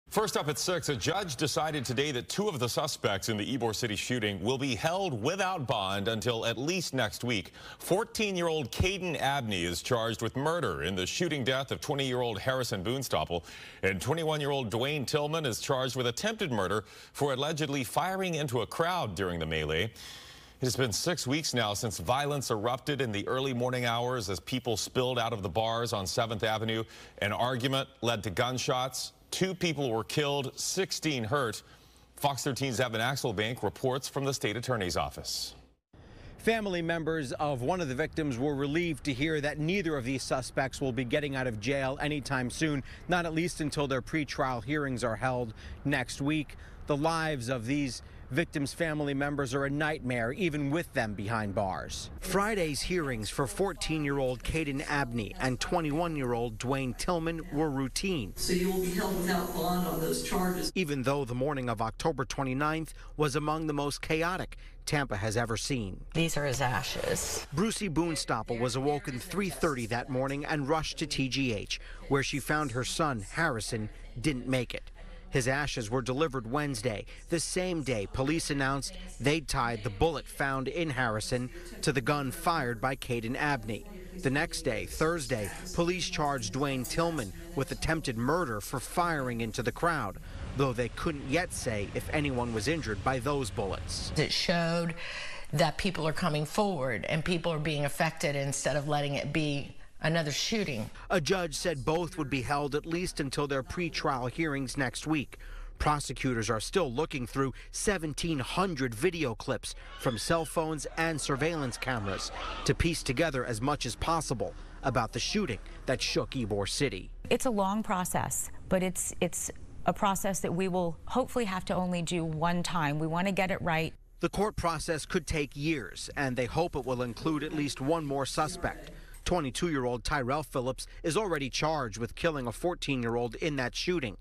First up at 6, a judge decided today that 2 of the suspects in the Ybor City shooting will be held without bond until at least next week. 14-year-old Caden Abney is charged with murder in the shooting death of 20-year-old Harrison Boonstapple, and 21-year-old Dwayne Tillman is charged with attempted murder for allegedly firing into a crowd during the melee. It has been 6 weeks now since violence erupted in the early morning hours as people spilled out of the bars on 7th Avenue. An argument led to gunshots. 2 people were killed, 16 hurt. Fox 13's Evan Axelbank reports from the state attorney's office. Family members of one of the victims were relieved to hear that neither of these suspects will be getting out of jail anytime soon, not at least until their pretrial hearings are held next week. The lives of these victims' family members are a nightmare, even with them behind bars. Friday's hearings for 14-year-old Caden Abney and 21-year-old Dwayne Tillman were routine. So you will be held without bond on those charges. Even though the morning of October 29th was among the most chaotic Tampa has ever seen. These are his ashes. Brucey Boonstapple was awoken 3:30 that morning and rushed to TGH, where she found her son, Harrison, didn't make it. His ashes were delivered Wednesday, the same day police announced they'd tied the bullet found in Harrison to the gun fired by Caden Abney. The next day, Thursday, police charged Dwayne Tillman with attempted murder for firing into the crowd, though they couldn't yet say if anyone was injured by those bullets. It showed that people are coming forward and people are being affected instead of letting it be another shooting. A judge said both would be held at least until their pretrial hearings next week. Prosecutors are still looking through 1,700 video clips from cell phones and surveillance cameras to piece together as much as possible about the shooting that shook Ybor City. It's a long process, but it's a process that we will hopefully have to only do one time. We want to get it right. The court process could take years, and they hope it will include at least one more suspect. 22-year-old Tyrell Phillips is already charged with killing a 14-year-old in that shooting,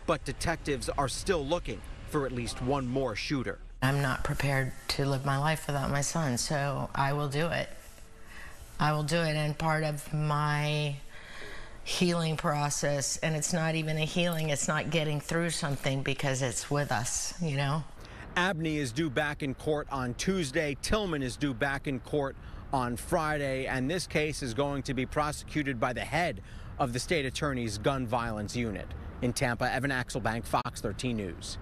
but detectives are still looking for at least one more shooter. I'm not prepared to live my life without my son, so I will do it. I will do it, and part of my healing process, and it's not even a healing, it's not getting through something because it's with us, you know? Abney is due back in court on Tuesday. Tillman is due back in court on Friday, and this case is going to be prosecuted by the head of the state attorney's gun violence unit. In Tampa, Evan Axelbank, Fox 13 News.